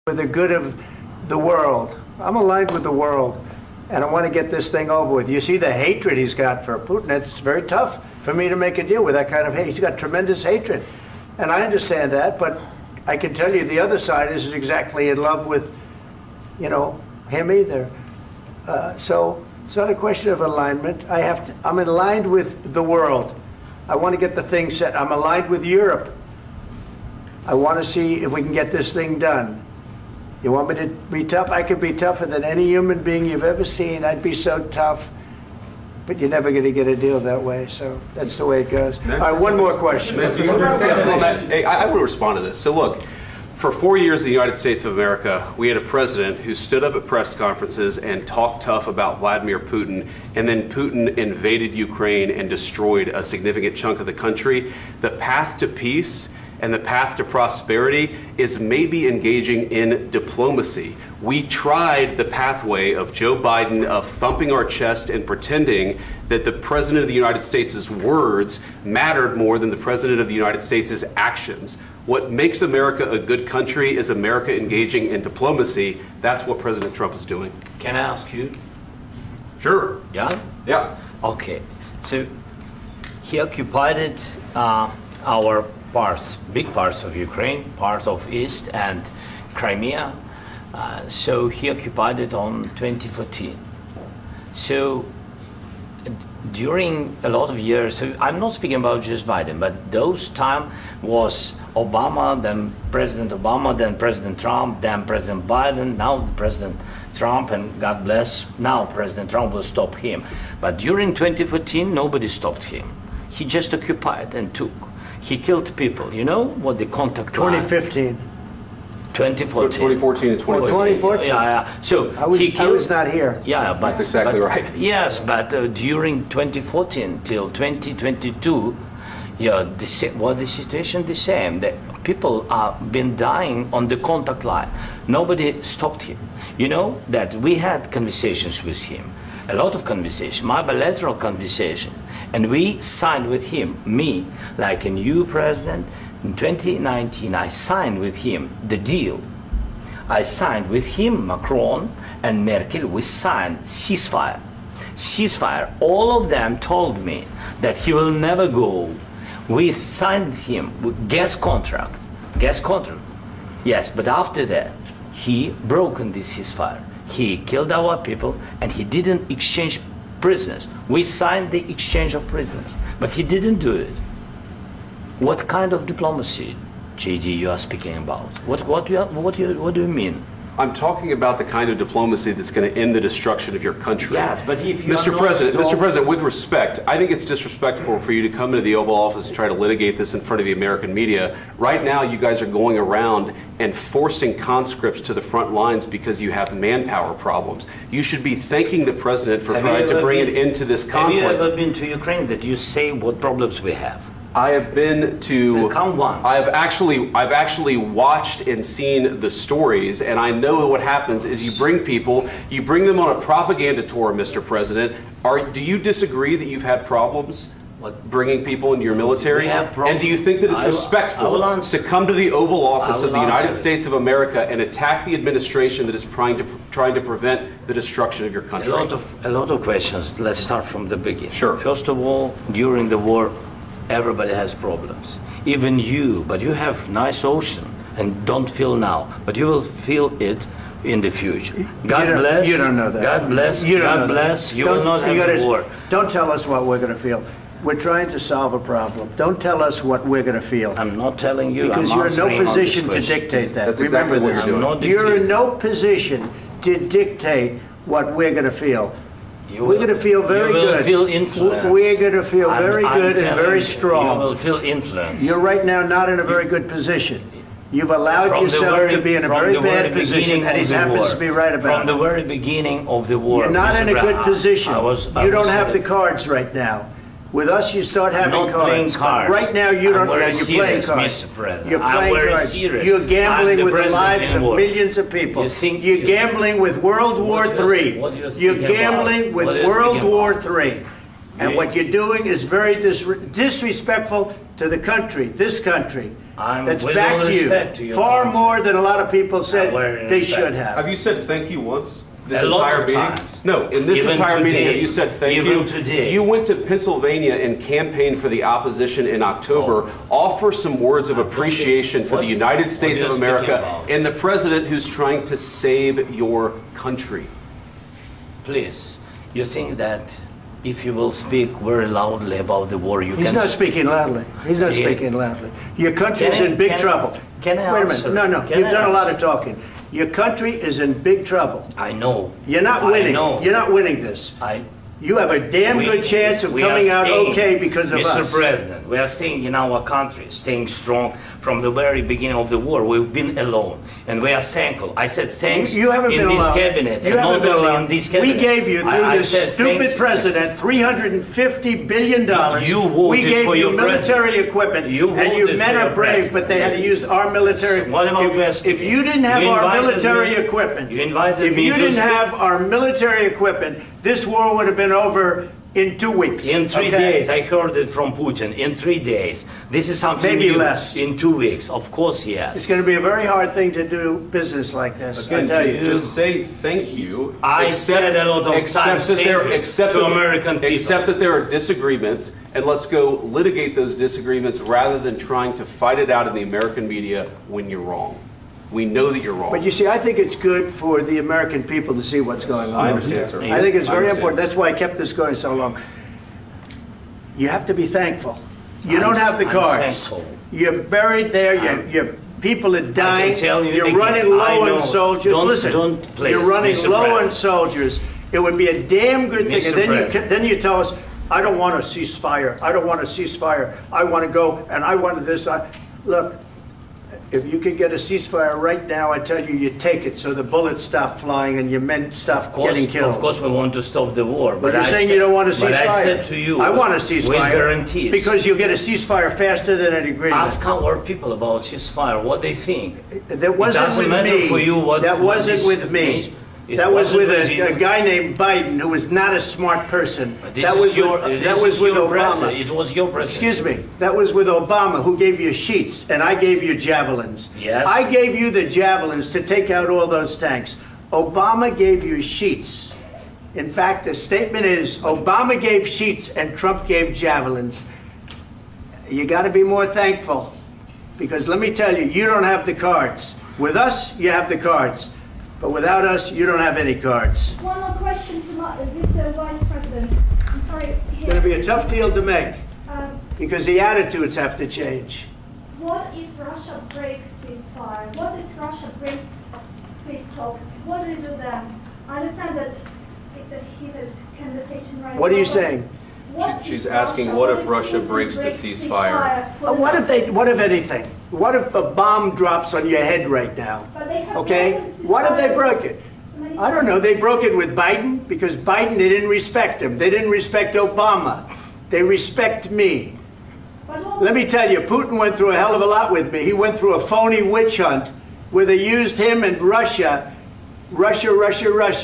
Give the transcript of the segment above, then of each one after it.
for the good of the world. I'm aligned with the world, and I want to get this thing over with. You see the hatred he's got for Putin. It's very tough for me to make a deal with that kind of hate. He's got tremendous hatred, and I understand that, but I can tell you the other side isn't exactly in love with, you know, him either. So it's not a question of alignment. I'm aligned with the world. I want to get the thing set. I'm aligned with Europe. I want to see if we can get this thing done. You want me to be tough? I could be tougher than any human being you've ever seen. I'd be so tough. But you're never going to get a deal that way. So that's the way it goes. All right, one more question. Hey, I want to respond to this. So look, for 4 years in the United States of America, we had a president who stood up at press conferences and talked tough about Vladimir Putin, and then Putin invaded Ukraine and destroyed a significant chunk of the country. The path to peace and the path to prosperity is maybe engaging in diplomacy. We tried the pathway of Joe Biden of thumping our chest and pretending that the President of the United States' words mattered more than the President of the United States' actions. What makes America a good country is America engaging in diplomacy. That's what President Trump is doing. Can I ask you? Sure. Yeah? Yeah. Okay. So he occupied our parts, big parts of Ukraine, part of East and Crimea. So he occupied it on 2014. So during a lot of years, so I'm not speaking about just Biden, but those time was Obama, then President Obama, then President Trump, then President Biden, now the President Trump, and God bless, now President Trump will stop him. But during 2014, nobody stopped him. He just occupied and took. He killed people. You know what the contact line? 2015. 2014. 2014 and 2015. 2014. Yeah. So I was not here. Yeah, but that's exactly right. Yes, but during 2014 till 2022, yeah, the situation the same. The people have been dying on the contact line. Nobody stopped him. You know that we had conversations with him, a lot of conversation, my bilateral conversation, and we signed with him, me, like a new president. In 2019, I signed with him the deal. I signed with him, Macron and Merkel, we signed ceasefire. Ceasefire. All of them told me that he will never go. We signed him with gas contract. Gas contract. Yes, but after that, he broken this ceasefire. He killed our people and he didn't exchange prisoners. We signed the exchange of prisoners, but he didn't do it. What kind of diplomacy, JD, you are speaking about? What do you mean? I'm talking about the kind of diplomacy that's going to end the destruction of your country. Yes, but if you Mr. President, with respect, I think it's disrespectful for you to come into the Oval Office and try to litigate this in front of the American media. Right now, you guys are going around and forcing conscripts to the front lines because you have manpower problems. You should be thanking the President for trying to bring an end to this conflict. Have you ever been to Ukraine that you say what problems we have? I have been to. Come once. I've actually watched and seen the stories, and I know what happens is you bring people, you bring them on a propaganda tour, Mr. President. Do you disagree that you've had problems bringing people into your military? And do you think that it's respectful to come to the Oval Office of the United States of America and attack the administration that is trying to prevent the destruction of your country? A lot of questions. Let's start from the beginning. Sure. First of all, during the war, everybody has problems, even you, but you have nice ocean and don't feel now, but you will feel it in the future. God bless. You don't know that. God bless. God bless. You will not have a war. Don't tell us what we're going to feel. We're trying to solve a problem. Don't tell us what we're going to feel. I'm not telling you. Because you're in no position to dictate that. That's exactly what you're doing. You're in no position to dictate what we're going to feel. We're going to feel very good. You will feel influenced. We're going to feel very good and very strong. You will feel influenced. You're right now not in a very good position. You've allowed yourself to be in a very bad position, and he happens to be right about it. From the very beginning of the war. You're not in a good position. You don't have the cards right now. With us, you start having cards. Right now, you don't. You're playing cards. You're playing cards. You're gambling with the lives of millions of people. You're gambling with World War III. You're gambling with World War III. And what you're doing is very disrespectful to the country, this country. that's with all backed respect to you your far country. more than a lot of people said Very they respect. should have. Have you said thank you once? This A lot entire of meeting? times. No, in this Even entire meeting, today. have you said thank Even you? today. You went to Pennsylvania and campaigned for the opposition in October. Offer some words of appreciation for the United States what of are you speaking America about? and the president who's trying to save your country. Please, you think that if you will speak very loudly about the war, you He's can... not speaking loudly. He's not Yeah. speaking loudly. Your country's Can I- in big can I- trouble. can I Wait a answer? minute. No, Can you've I done a lot answer? of talking. Your country is in big trouble. I know. You're not I winning. know. You're not winning this. You have a damn good chance of we are coming out staying, okay because of Mr. us. President, we are staying in our country, staying strong from the very beginning of the war. We've been alone, and we are thankful. I said thanks You haven't in been this alone. cabinet, You and haven't not been only alone. in this cabinet. We gave you, through I this said stupid thank you. president, $350 billion. You voted we gave for you your military president. equipment, You and you voted men for are your brave, but they had to use our military. What about West? If you didn't have You our invited military me- equipment, you invited if me you to didn't speak. have our military equipment, this war would have been over in 2 weeks. In 3 okay? days, I heard it from Putin. In 3 days, this is something Maybe new. less. In 2 weeks, of course, yes. It's going to be a very hard thing to do business like this. I Again, tell you. just say thank you. I said a lot of times thank you to American people. Accept that there are disagreements, and let's go litigate those disagreements rather than trying to fight it out in the American media when you're wrong. We know that you're wrong. But you see, I think it's good for the American people to see what's going on. I understand, sir. I think it's I very understand. important. That's why I kept this going so long. You have to be thankful. You don't have the I'm cards. thankful. You're buried there. Your people are dying. tell you You're again, running I low know. on soldiers. Don't- Listen, don't please, you're running Mr. low on President. soldiers. It would be a damn good thing. Mr. And then President. then you tell us, I don't want a ceasefire. I don't want a ceasefire. I want to go and I want this. Look, if you could get a ceasefire right now, I tell you, you take it so the bullets stop flying and your men stop getting killed. Of course, we want to stop the war. But you're saying you don't want a ceasefire. But I said to you, I want a ceasefire. with guarantees. Because you'll get a ceasefire faster than an agreement. Ask our people about ceasefire, what they think. That wasn't doesn't with matter me. for you what- that what wasn't this with me. means. It That was wasn't with with you. a guy named Biden who was not a smart person. This That is was your, with, this that was is with your Obama. president. It was your president. Excuse me. That was with Obama, who gave you sheets, and I gave you javelins. Yes. I gave you the javelins to take out all those tanks. Obama gave you sheets. In fact, the statement is Obama gave sheets and Trump gave javelins. You got to be more thankful, because let me tell you, you don't have the cards. With us, you have the cards. But without us, you don't have any cards. One more question to Mr. Vice President. I'm sorry. It's going to be a tough deal to make, Um, because the attitudes have to change. what if Russia breaks ceasefire? What if Russia breaks peace talks? What do you do then? I understand that it's a heated conversation right now. What are you but saying? what if She's asking, what if Russia Putin breaks the ceasefire? What if anything? What if a bomb drops on your head right now? But they have Okay? broken What if they ceasefire broke it? many I don't know. times. They broke it with Biden because Biden, they didn't respect him. They didn't respect Obama. They respect me. But what- Let me tell you, Putin went through a hell of a lot with me. He went through a phony witch hunt where they used him and Russia. Russia.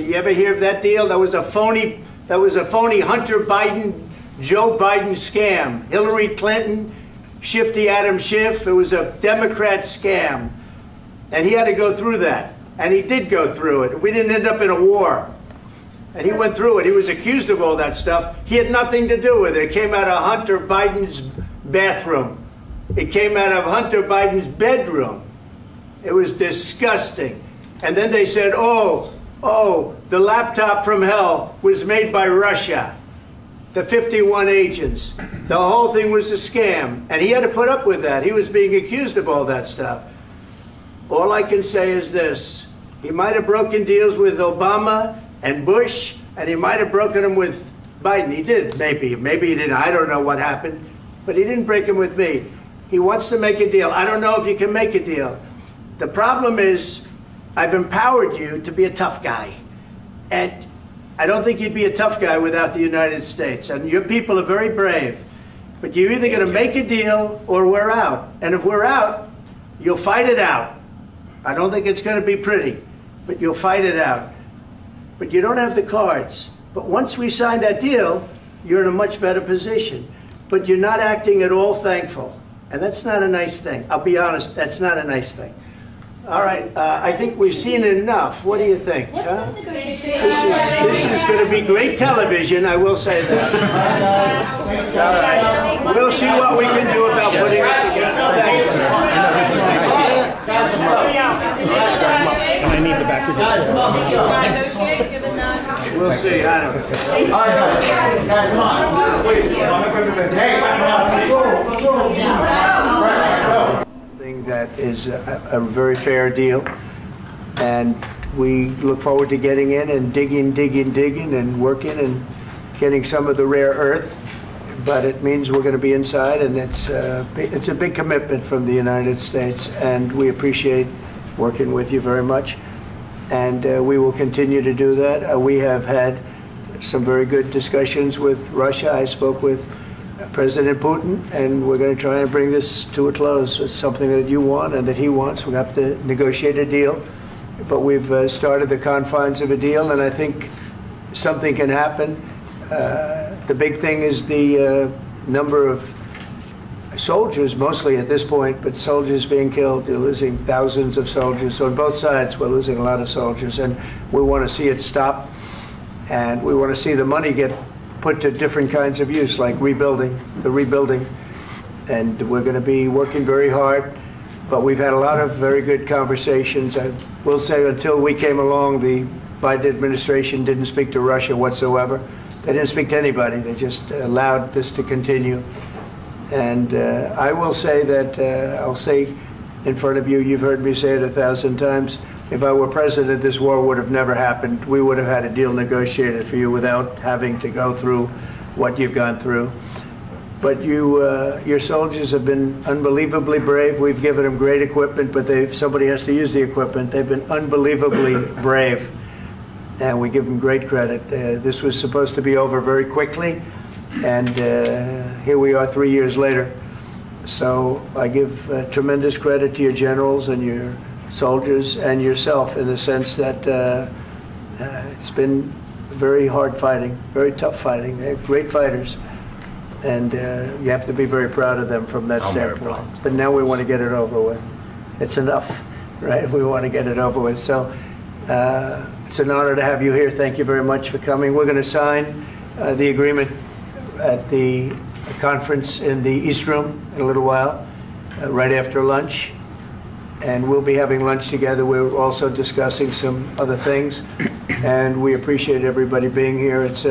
You ever hear of that deal? That was a phony Hunter Biden, Joe Biden scam. Hillary Clinton, Shifty Adam Schiff. It was a Democrat scam. And he had to go through that. And he did go through it. We didn't end up in a war. And he went through it. He was accused of all that stuff. He had nothing to do with it. It came out of Hunter Biden's bathroom. It came out of Hunter Biden's bedroom. It was disgusting. And then they said, oh, the laptop from hell was made by Russia. The 51 agents. The whole thing was a scam. And he had to put up with that. He was being accused of all that stuff. All I can say is this. He might have broken deals with Obama and Bush, and he might have broken them with Biden. He did, maybe. Maybe he didn't. I don't know what happened. But he didn't break them with me. He wants to make a deal. I don't know if you can make a deal. The problem is, I've empowered you to be a tough guy. And I don't think you'd be a tough guy without the United States. And your people are very brave. But you're either going to make a deal or we're out. And if we're out, you'll fight it out. I don't think it's going to be pretty, but you'll fight it out. But you don't have the cards. But once we sign that deal, you're in a much better position. But you're not acting at all thankful. And that's not a nice thing. I'll be honest, that's not a nice thing. All right, I think we've seen enough. What do you think? What's this negotiation? This is going to be great television, I will say that. All right. We'll see what we can do about putting it together. Thanks, sir. I need the back of the We'll see. I don't know. Thing that is a very fair deal, and we look forward to getting in and digging and working and getting some of the rare earth. But it means we're going to be inside, and it's a big commitment from the United States, and we appreciate working with you very much. And we will continue to do that. We have had some very good discussions with Russia. I spoke with President Putin, and we're going to try and bring this to a close. It's something that you want and that he wants. We have to negotiate a deal, but we've started the confines of a deal, and I think something can happen. The big thing is the number of soldiers, mostly at this point, but soldiers being killed. You're losing thousands of soldiers. So on both sides, we're losing a lot of soldiers, and we want to see it stop, and we want to see the money get put to different kinds of use, like rebuilding, and we're going to be working very hard. But we've had a lot of very good conversations. I will say, until we came along, the Biden administration didn't speak to Russia whatsoever. They didn't speak to anybody. They just allowed this to continue. And I will say that, I'll say in front of you, you've heard me say it 1,000 times, if I were president, this war would have never happened. We would have had a deal negotiated for you without having to go through what you've gone through. But your soldiers have been unbelievably brave. We've given them great equipment, but somebody has to use the equipment. They've been unbelievably brave, and we give them great credit. This was supposed to be over very quickly, and here we are 3 years later. So I give tremendous credit to your generals and your soldiers and yourself, in the sense that it's been very hard fighting, very tough fighting. They're great fighters, and you have to be very proud of them from that standpoint. But now we want to get it over with. It's enough, right? We want to get it over with. So it's an honor to have you here. Thank you very much for coming. We're going to sign the agreement at the conference in the East Room in a little while, right after lunch. And we'll be having lunch together. We're also discussing some other things, and we appreciate everybody being here. It's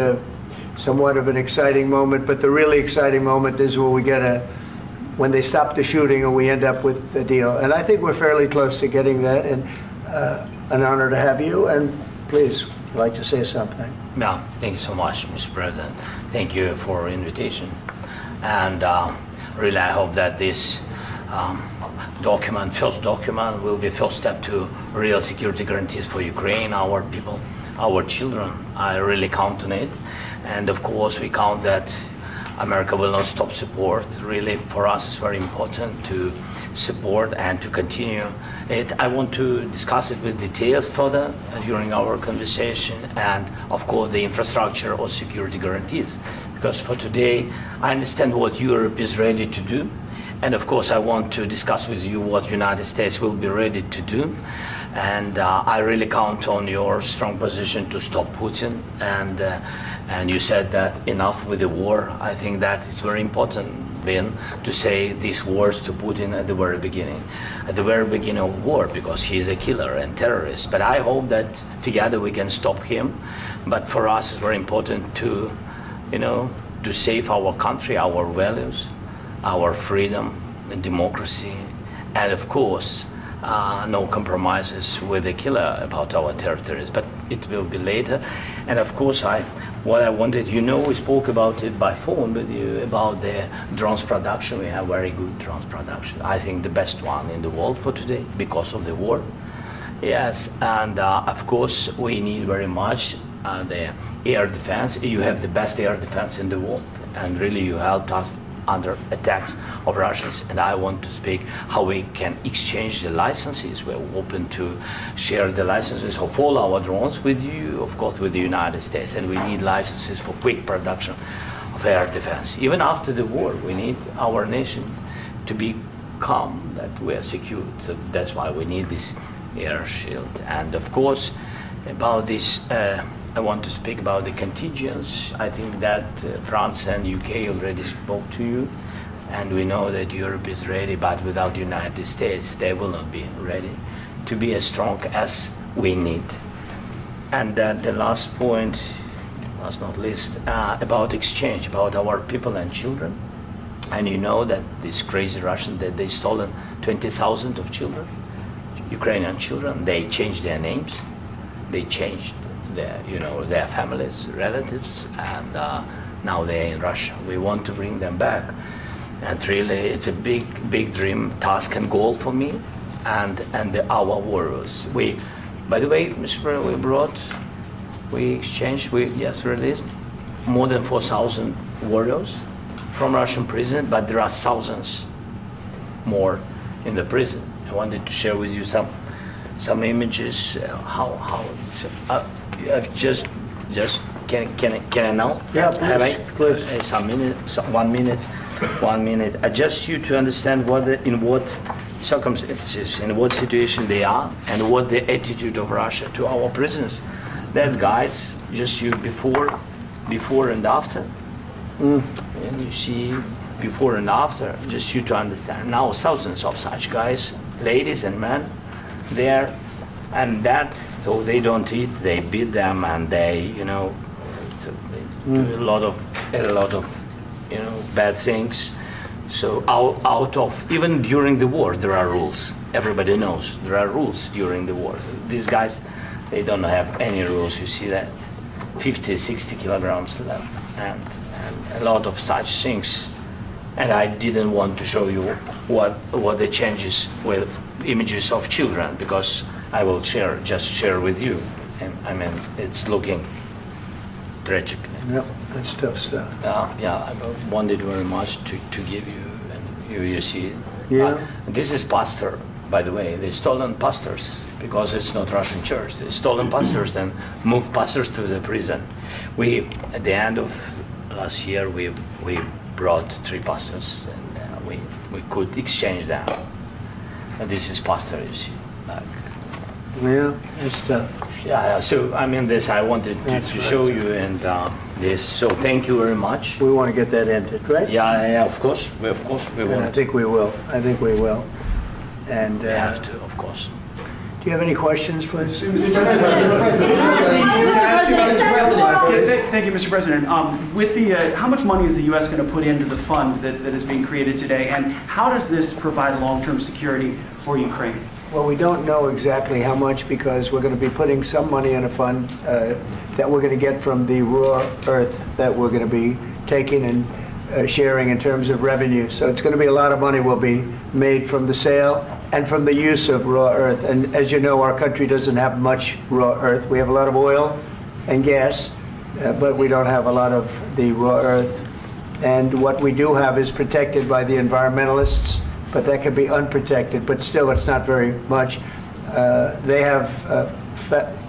somewhat of an exciting moment, but the really exciting moment is when we when they stop the shooting and we end up with a deal. And I think we're fairly close to getting that, and an honor to have you. And please, I'd like to say something. Yeah, thank you so much, Mr. President. Thank you for the invitation. And really, I hope that this first document, will be first step to real security guarantees for Ukraine, our people, our children. I really count on it. And of course, we count that America will not stop support. Really, for us, it's very important to support and to continue it. I want to discuss it with details further during our conversation, and of course the infrastructure or security guarantees, because for today I understand what Europe is ready to do, and of course I want to discuss with you what United States will be ready to do. And I really count on your strong position to stop Putin, and you said that enough with the war. I think that is very important, Ben, to say these words to Putin at the very beginning of war, because he is a killer and terrorist. But I hope that together we can stop him. But for us, it's very important to, to save our country, our values, our freedom and democracy, and of course, no compromises with the killer about our territories, but it will be later. And of course, what I wanted, we spoke about it by phone with you, about the drones production. We have very good drones production. I think the best one in the world for today, because of the war. Yes, and of course, we need very much the air defense. You have the best air defense in the world, and really you helped us under attacks of Russians. And I want to speak how we can exchange the licenses. We're open to share the licenses of all our drones with you, of course, with the United States. And we need licenses for quick production of air defense. Even after the war, we need our nation to be calm, that we are secure. So that's why we need this air shield. And of course, about this, I want to speak about the contingents. I think that France and UK already spoke to you, and we know that Europe is ready, but without the United States, they will not be ready to be as strong as we need. And the last point, last not least, about exchange, about our people and children. And you know that these crazy Russians, that they stolen 20,000 of children, Ukrainian children. They changed their names, they changed their, their families, relatives, and now they're in Russia. We want to bring them back, and really, it's a big dream, task, and goal for me, and our warriors. By the way, Mr. President, we exchanged, released more than 4,000 warriors from Russian prison, but there are thousands more in the prison. I wanted to share with you some images. How it's just can I now? Yeah, please. Please. Some minutes, 1 minute, 1 minute. Just you to understand in what circumstances, in what situation they are, and what the attitude of Russia to our prisoners. That guys, just you before and after. And you see before and after, just you to understand. Now thousands of such guys, ladies and men, there, and that, so they don't eat, they beat them, and they, they do a lot of, bad things. So out of, even during the war, there are rules. Everybody knows there are rules during the war. So these guys, they don't have any rules. You see that, 50, 60 kilograms left, and a lot of such things. And I didn't want to show you what the changes with images of children, because I will just share with you. And I mean, it's looking tragic. Yeah, that's tough stuff. Yeah, I wanted very much to give you, and you see it. Yeah. This is pastor, by the way. They stolen pastors, because it's not Russian church. They stolen pastors and moved pastors to the prison. At the end of last year, we brought 3 pastors, and we could exchange them. And this is pastor, you see. Yeah, it's tough. Yeah, so I mean, this I wanted to show you, and this. So thank you very much. We want to get that ended, right? Yeah, of course. We And want. I think we will. And We have to, of course. do you have any questions, please? Thank you, Mr. President. With how much money is the U.S. going to put into the fund that is being created today, and how does this provide long-term security for Ukraine? Well, we don't know exactly how much, because we're going to be putting some money in a fund that we're going to get from the raw earth that we're going to be taking and sharing in terms of revenue. So it's going to be a lot of money will be made from the sale and from the use of raw earth. And as you know, our country doesn't have much raw earth. We have a lot of oil and gas, but we don't have a lot of the raw earth. And what we do have is protected by the environmentalists, but that can be unprotected, but still it's not very much. They have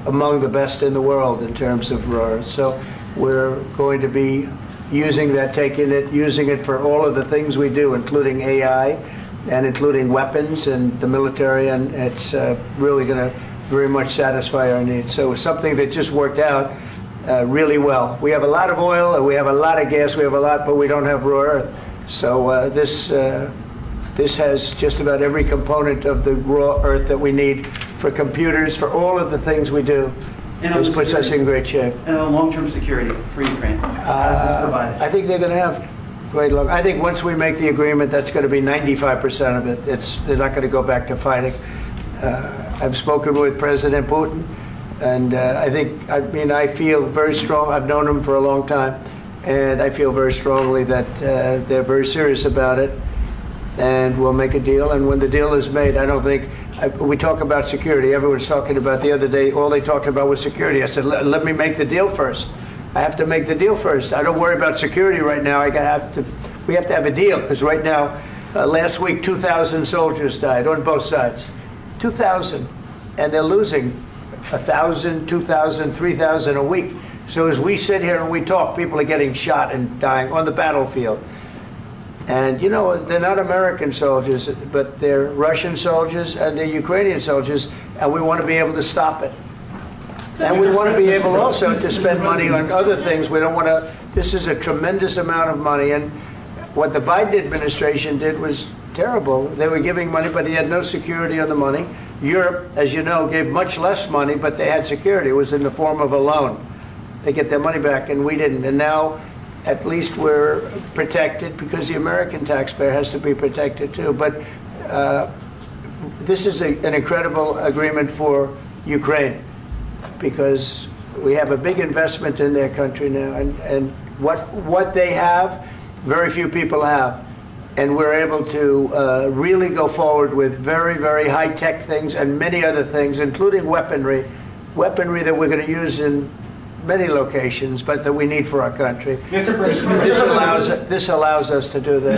among the best in the world in terms of raw earth. So we're going to be using that, using it for all of the things we do, including AI and including weapons and the military, and it's really going to very much satisfy our needs. So it's something that just worked out really well. We have a lot of oil, and we have a lot of gas, we have a lot, but we don't have raw earth. So this has just about every component of the raw earth that we need for computers, for all of the things we do. This puts us in great shape. And on long-term security for Ukraine, how does this provide? I think they're going to have great luck. I think once we make the agreement, that's going to be 95% of it. They're not going to go back to fighting. I've spoken with President Putin, and I feel very strong. I've known him for a long time, and I feel very strongly that they're very serious about it. And we'll make a deal. And when the deal is made, I don't think, we talk about security. Everyone's talking about the other day, all they talked about was security. I said, let me make the deal first. I have to make the deal first. I don't worry about security right now. We have to have a deal, because right now, last week, 2,000 soldiers died on both sides. 2,000. And they're losing 1,000, 2,000, 3,000 a week. So as we sit here and we talk, people are getting shot and dying on the battlefield. And you know, they're not American soldiers, but they're Russian soldiers and they're Ukrainian soldiers, and we want to be able to stop it. And we want to be able also to spend money on other things. We don't want to, this is a tremendous amount of money, and what the Biden administration did was terrible. They were giving money, but he had no security on the money. Europe, as you know, gave much less money, but they had security. It was in the form of a loan. They get their money back, and we didn't. And now, at least we're protected, because the American taxpayer has to be protected too. But this is an incredible agreement for Ukraine, because we have a big investment in their country now, and what they have, very few people have. And we're able to really go forward with very, very high-tech things and many other things, including weaponry that we're going to use in many locations, but that we need for our country. Mr. President, This allows us to do that.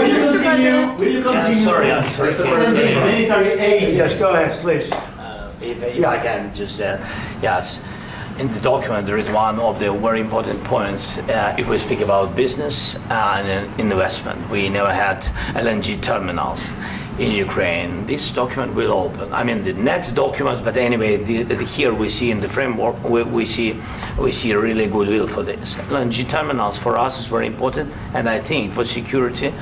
Will you continue? I'm sorry. Sending military aid? Yes, go ahead, please. If I can just, yes. In the document, there is one of the very important points. If we speak about business and investment, we never had LNG terminals in Ukraine. This document will open. I mean, the next document, but anyway, here we see in the framework, we see really goodwill for this. LNG terminals for us is very important, and I think for security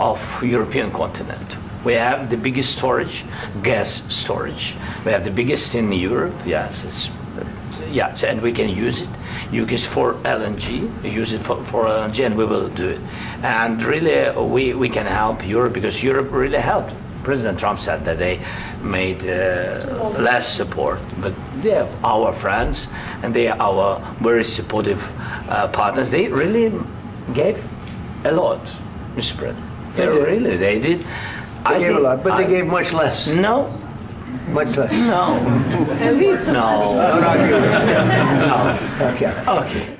of European continent. We have the biggest storage, gas storage. We have the biggest in Europe. Yes, yes, and we can use it. Use it for LNG. Use it for LNG, and we will do it. And really, we can help Europe, because Europe really helped. President Trump said that they made less support, but they are our friends, and they are our very supportive partners. They really gave a lot, Mr. President. They did. They gave a lot, but they gave much less. No. Much less. No. No. Don't argue with me. No. Okay. Okay.